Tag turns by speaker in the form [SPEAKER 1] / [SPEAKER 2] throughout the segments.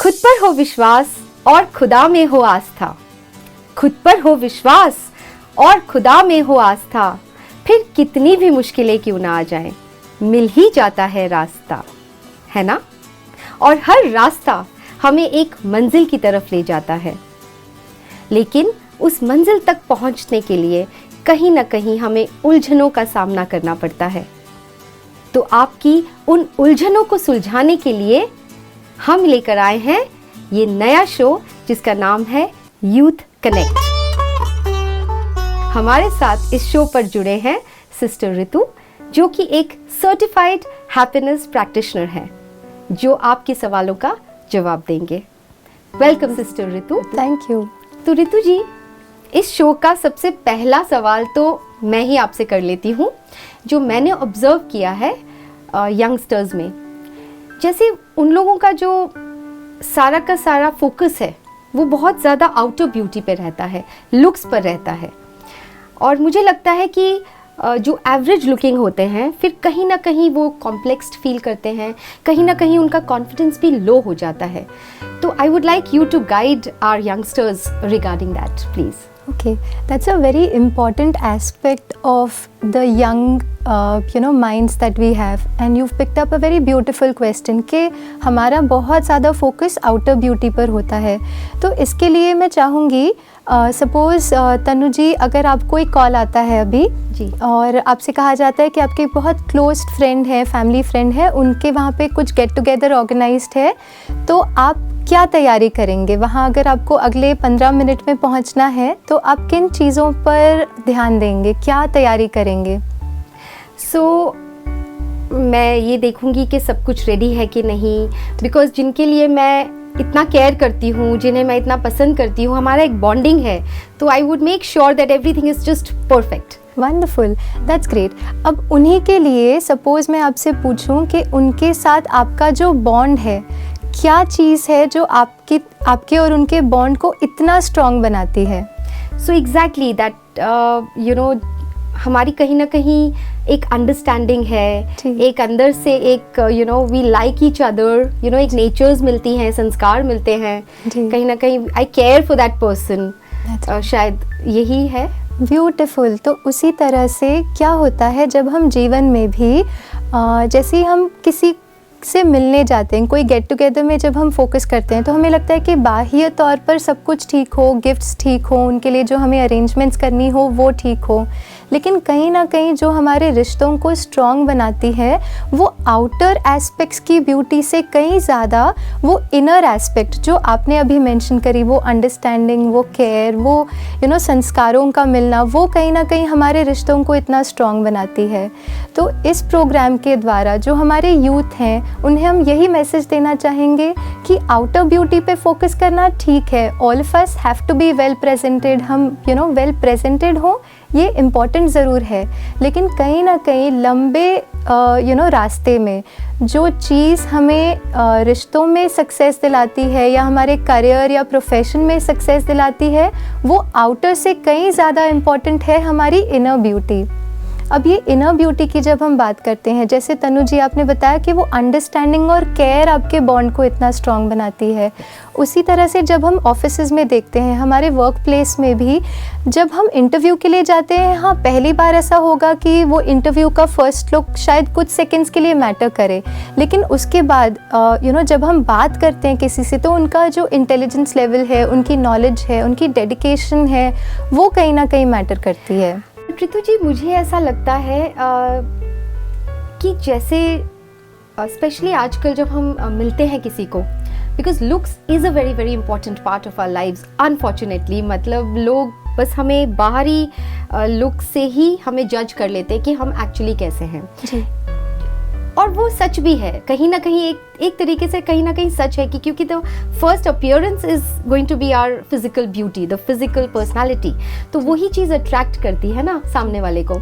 [SPEAKER 1] खुद पर हो विश्वास और खुदा में हो आस्था। खुद पर हो विश्वास और खुदा में हो आस्था, फिर कितनी भी मुश्किलें क्यों ना आ जाएं, मिल ही जाता है रास्ता, है ना। और हर रास्ता हमें एक मंजिल की तरफ ले जाता है, लेकिन उस मंजिल तक पहुंचने के लिए कहीं ना कहीं हमें उलझनों का सामना करना पड़ता है। तो आपकी उन उलझनों को सुलझाने के लिए हम लेकर आए हैं ये नया शो जिसका नाम है यूथ कनेक्ट। हमारे साथ इस शो पर जुड़े हैं सिस्टर रितु, जो कि एक सर्टिफाइड हैप्पीनेस प्रैक्टिशनर है, जो आपके सवालों का जवाब देंगे। Welcome sister Ritu.
[SPEAKER 2] Thank you.
[SPEAKER 1] तो रितु जी, इस शो का सबसे पहला सवाल तो मैं ही आपसे कर लेती हूँ, जो मैंने ऑब्जर्व किया है यंगस्टर्स में। जैसे उन लोगों का जो सारा का सारा फोकस है वो बहुत ज़्यादा आउटर ब्यूटी पे रहता है, लुक्स पर रहता है। और मुझे लगता है कि जो एवरेज लुकिंग होते हैं, फिर कहीं ना कहीं वो कॉम्प्लेक्स्ड फील करते हैं, कहीं ना कहीं उनका कॉन्फिडेंस भी लो हो जाता है। तो I would like you to guide our youngsters regarding that, please.
[SPEAKER 2] Okay, that's a very important aspect of the young, minds that we have, and you've picked up a very beautiful question कि हमारा बहुत ज़्यादा focus outer beauty पर होता है। तो इसके लिए मैं चाहूँगी, सपोज़ तनु जी, अगर आपको एक कॉल आता है अभी
[SPEAKER 1] जी,
[SPEAKER 2] और आपसे कहा जाता है कि आपके बहुत क्लोज फ्रेंड है, फैमिली फ्रेंड है, उनके वहाँ पे कुछ गेट टुगेदर ऑर्गेनाइज्ड है, तो आप क्या तैयारी करेंगे वहाँ? अगर आपको अगले 15 मिनट में पहुँचना है तो आप किन चीज़ों पर ध्यान देंगे, क्या तैयारी करेंगे?
[SPEAKER 1] मैं ये देखूँगी कि सब कुछ रेडी है कि नहीं, बिकॉज जिनके लिए मैं इतना केयर करती हूँ, जिन्हें मैं इतना पसंद करती हूँ, हमारा एक बॉन्डिंग है, तो I would make sure that everything is just perfect.
[SPEAKER 2] Wonderful, that's great. अब उन्हीं के लिए सपोज़ मैं आपसे पूछूं कि उनके साथ आपका जो बॉन्ड है, क्या चीज़ है जो आपके और उनके बॉन्ड को इतना स्ट्रॉन्ग बनाती है?
[SPEAKER 1] सो एग्जैक्टली दैट हमारी कहीं ना कहीं एक अंडरस्टैंडिंग है, एक अंदर से एक वी लाइक ईच अदर, एक नेचर्स मिलती हैं, संस्कार मिलते हैं, कहीं ना कहीं आई केयर फॉर दैट पर्सन, शायद यही है।
[SPEAKER 2] ब्यूटिफुल। तो उसी तरह से क्या होता है जब हम जीवन में भी जैसे ही हम किसी से मिलने जाते हैं, कोई गेट टुगेदर में जब हम फोकस करते हैं, तो हमें लगता है कि बाह्य तौर पर सब कुछ ठीक हो, गिफ्ट्स ठीक हो, उनके लिए जो हमें अरेंजमेंट्स करनी हो वो ठीक हो, लेकिन कहीं ना कहीं जो हमारे रिश्तों को स्ट्रॉन्ग बनाती है वो आउटर एस्पेक्ट्स की ब्यूटी से कहीं ज़्यादा वो इनर एस्पेक्ट जो आपने अभी मेंशन करी, वो अंडरस्टैंडिंग, वो केयर, वो संस्कारों का मिलना, वो कहीं ना कहीं हमारे रिश्तों को इतना स्ट्रॉन्ग बनाती है। तो इस प्रोग्राम के द्वारा जो हमारे यूथ हैं, उन्हें हम यही मैसेज देना चाहेंगे कि आउटर ब्यूटी पे फोकस करना ठीक है, all of us have to be well presented, हम वेल प्रेजेंटेड हो, ये इम्पॉर्टेंट ज़रूर है, लेकिन कहीं ना कहीं लंबे रास्ते में जो चीज़ हमें रिश्तों में सक्सेस दिलाती है या हमारे करियर या प्रोफेशन में सक्सेस दिलाती है, वो आउटर से कहीं ज़्यादा इम्पॉर्टेंट है हमारी इनर ब्यूटी। अब ये इनर ब्यूटी की जब हम बात करते हैं, जैसे तनु जी आपने बताया कि वो अंडरस्टैंडिंग और केयर आपके बॉन्ड को इतना स्ट्रॉन्ग बनाती है, उसी तरह से जब हम ऑफिसेज में देखते हैं, हमारे वर्क प्लेस में भी जब हम इंटरव्यू के लिए जाते हैं, हाँ पहली बार ऐसा होगा कि वो इंटरव्यू का फर्स्ट लुक शायद कुछ सेकंड्स के लिए मैटर करे, लेकिन उसके बाद जब हम बात करते हैं किसी से, तो उनका जो इंटेलिजेंस लेवल है, उनकी नॉलेज है, उनकी डेडिकेशन है, वो कहीं ना कहीं मैटर करती है।
[SPEAKER 1] रितु जी, मुझे ऐसा लगता है कि जैसे स्पेशली आजकल जब हम मिलते हैं किसी को, because looks is a very very important part of our lives unfortunately. मतलब लोग बस हमें बाहरी लुक से ही हमें जज कर लेते हैं कि हम एक्चुअली कैसे हैं
[SPEAKER 2] जी।
[SPEAKER 1] और वो सच भी है कहीं ना कहीं, एक तरीके से कहीं ना कहीं सच है कि क्योंकि the first appearance is going to be our physical beauty, the physical personality, तो वही चीज़ अट्रैक्ट करती है ना सामने वाले को।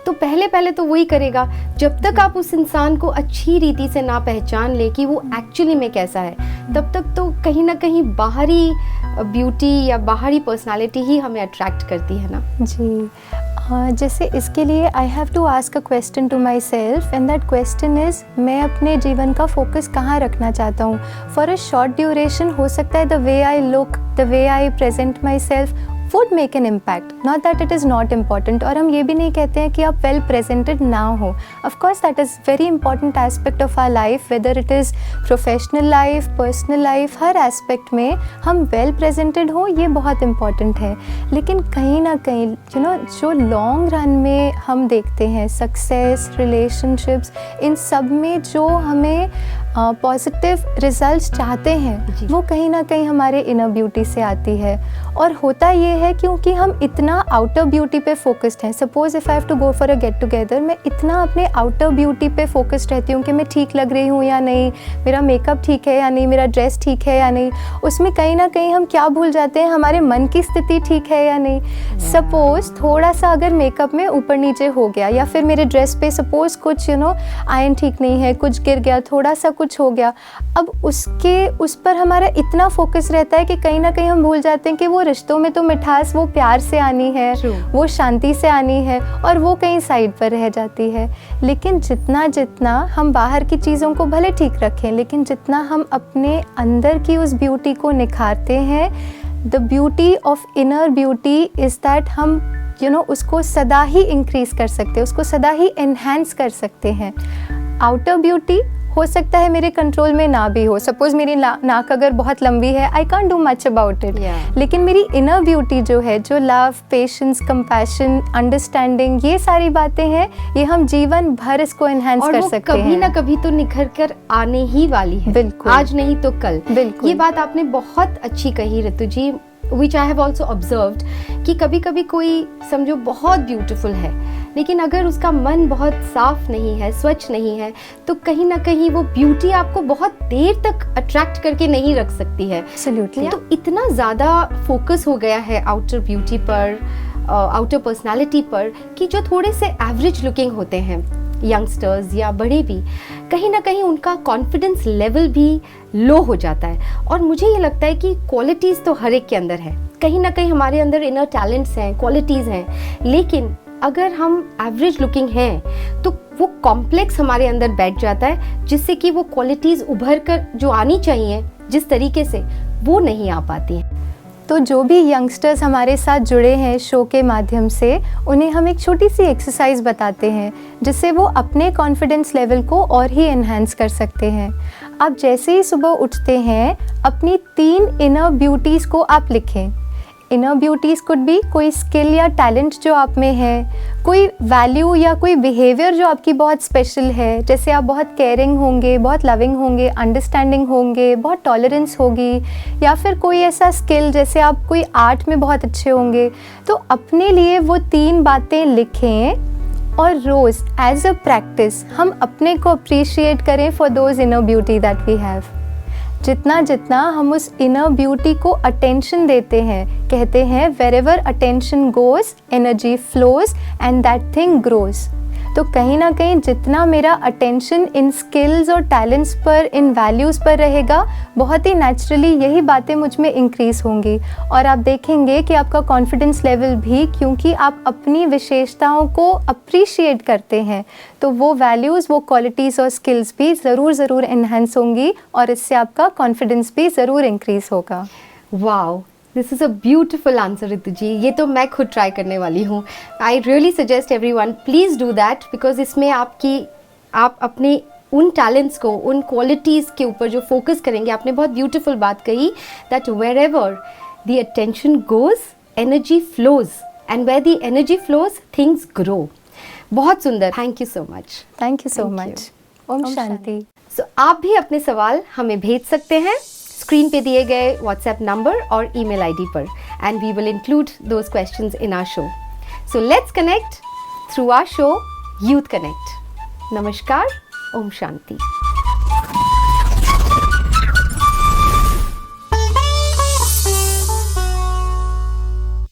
[SPEAKER 1] तो पहले तो वही करेगा। जब तक आप उस इंसान को अच्छी रीति से ना पहचान ले कि वो एक्चुअली में कैसा है, तब तक तो कहीं ना कहीं बाहरी ब्यूटी या बाहरी पर्सनालिटी ही हमें अट्रैक्ट करती है ना।
[SPEAKER 2] जी हाँ, जैसे इसके लिए I have to ask a question to myself and that question is, मैं अपने जीवन का फोकस कहाँ रखना चाहता हूँ. फॉर अ शॉर्ट ड्यूरेशन हो सकता है the way I look, the way I present my self would make an impact, not that it is not important. और हम ये भी नहीं कहते हैं कि आप well presented ना हो. Of course that is very important aspect of our life, whether it is professional life, personal life, her aspect में हम well presented हो, ये बहुत important है. लेकिन कहीं ना कहीं जो long run में हम देखते हैं success, relationships, इन सब में जो हमें पॉजिटिव रिजल्ट्स चाहते हैं वो कहीं ना कहीं हमारे इनर ब्यूटी से आती है. और होता ये है क्योंकि हम इतना आउटर ब्यूटी पे फोकस्ड हैं. Suppose if I have to go for a get together, मैं इतना अपने आउटर ब्यूटी पे फोकस्ड रहती हूँ कि मैं ठीक लग रही हूँ या नहीं, मेरा मेकअप ठीक है या नहीं, मेरा ड्रेस ठीक है या नहीं. उसमें कहीं ना कहीं हम क्या भूल जाते हैं, हमारे मन की स्थिति ठीक है या नहीं. सपोज थोड़ा सा अगर मेकअप में ऊपर नीचे हो गया या फिर मेरे ड्रेस पे सपोज कुछ आयरन ठीक नहीं है, कुछ गिर गया, थोड़ा सा कुछ हो गया, अब उस पर हमारा इतना फोकस रहता है कि कहीं ना कहीं हम भूल जाते हैं कि वो रिश्तों में तो मिठास वो प्यार से आनी है, वो शांति से आनी है, और वो कहीं साइड पर रह जाती है. लेकिन जितना हम बाहर की चीज़ों को भले ठीक रखें, लेकिन जितना हम अपने अंदर की उस ब्यूटी को निखारते हैं, the beauty of inner beauty is that हम उसको सदा ही इंक्रीज कर सकते हैं, उसको सदा ही एनहांस कर सकते हैं. आउटर ब्यूटी हो सकता है मेरे कंट्रोल में ना भी हो. सपोज मेरी नाक अगर बहुत लंबी है, I can't do much about it. लेकिन मेरी इनर ब्यूटी जो है, जो लव, पेशेंस, कंपैशन, अंडरस्टैंडिंग, ये सारी बातें हैं, ये हम जीवन भर इसको एनहांस कर सकते हैं.
[SPEAKER 1] कभी ना कभी तो निखर कर आने ही वाली है.
[SPEAKER 2] बिल्कुल,
[SPEAKER 1] आज नहीं तो कल.
[SPEAKER 2] बिल्कुल,
[SPEAKER 1] ये बात आपने बहुत अच्छी कही ऋतु जी, which I have also observed, कि कभी कभी कोई समझो बहुत ब्यूटीफुल है, लेकिन अगर उसका मन बहुत साफ नहीं है, स्वच्छ नहीं है, तो कहीं ना कहीं वो ब्यूटी आपको बहुत देर तक अट्रैक्ट करके नहीं रख सकती है.
[SPEAKER 2] Absolutely.
[SPEAKER 1] तो इतना ज़्यादा फोकस हो गया है आउटर ब्यूटी पर, आउटर पर्सनालिटी पर, कि जो थोड़े से एवरेज लुकिंग होते हैं, यंगस्टर्स या बड़े भी, कहीं ना कहीं उनका कॉन्फिडेंस लेवल भी लो हो जाता है. और मुझे ये लगता है कि क्वालिटीज़ तो हर एक के अंदर है, कहीं ना कहीं हमारे अंदर इनर टैलेंट्स हैं, क्वालिटीज़ हैं, लेकिन अगर हम एवरेज लुकिंग हैं तो वो कॉम्प्लेक्स हमारे अंदर बैठ जाता है, जिससे कि वो क्वालिटीज़ उभर कर जो आनी चाहिए जिस तरीके से, वो नहीं आ पाती हैं.
[SPEAKER 2] तो जो भी यंगस्टर्स हमारे साथ जुड़े हैं शो के माध्यम से, उन्हें हम एक छोटी सी एक्सरसाइज बताते हैं जिससे वो अपने कॉन्फिडेंस लेवल को और ही एनहांस कर सकते हैं. आप जैसे ही सुबह उठते हैं, अपनी 3 इनर ब्यूटीज़ को आप लिखें. इनर ब्यूटीज़ कुड बी कोई स्किल या टैलेंट जो आप में है, कोई वैल्यू या कोई बिहेवियर जो आपकी बहुत स्पेशल है. जैसे आप बहुत केयरिंग होंगे, बहुत लविंग होंगे, अंडरस्टैंडिंग होंगे, बहुत टॉलरेंस होगी, या फिर कोई ऐसा स्किल जैसे आप कोई आर्ट में बहुत अच्छे होंगे. तो अपने लिए वो 3 बातें लिखें और रोज़ एज अ प्रैक्टिस हम अपने को अप्रिशिएट करें for those inner beauty that we have. जितना हम उस इनर ब्यूटी को अटेंशन देते हैं, कहते हैं wherever attention goes energy flows and that thing grows. तो कहीं ना कहीं जितना मेरा अटेंशन इन स्किल्स और टैलेंट्स पर, इन वैल्यूज़ पर रहेगा, बहुत ही नेचुरली यही बातें मुझ में इंक्रीज़ होंगी. और आप देखेंगे कि आपका कॉन्फिडेंस लेवल भी, क्योंकि आप अपनी विशेषताओं को अप्रिशिएट करते हैं, तो वो वैल्यूज़, वो क्वालिटीज़ और स्किल्स भी ज़रूर एनहांस होंगी और इससे आपका कॉन्फिडेंस भी ज़रूर इंक्रीज़ होगा.
[SPEAKER 1] Wow, this is a beautiful answer Ritu ji. ये तो मैं खुद ट्राई करने वाली हूँ. I really suggest everyone please do that, because इसमें आप अपने उन टैलेंट्स को, उन क्वालिटीज़ के ऊपर जो फोकस करेंगे. आपने बहुत ब्यूटिफुल बात कही that wherever the attention goes energy flows, and where the energy flows things grow. बहुत सुंदर. Thank you so much.
[SPEAKER 2] Thank you so much. ओम शांति.
[SPEAKER 1] सो आप भी अपने सवाल हमें भेज सकते हैं स्क्रीन पे दिए गए व्हाट्सएप नंबर और ईमेल आईडी पर, and we will include those questions in our show. So let's connect through our show youth connect. नमस्कार. ओम शांति.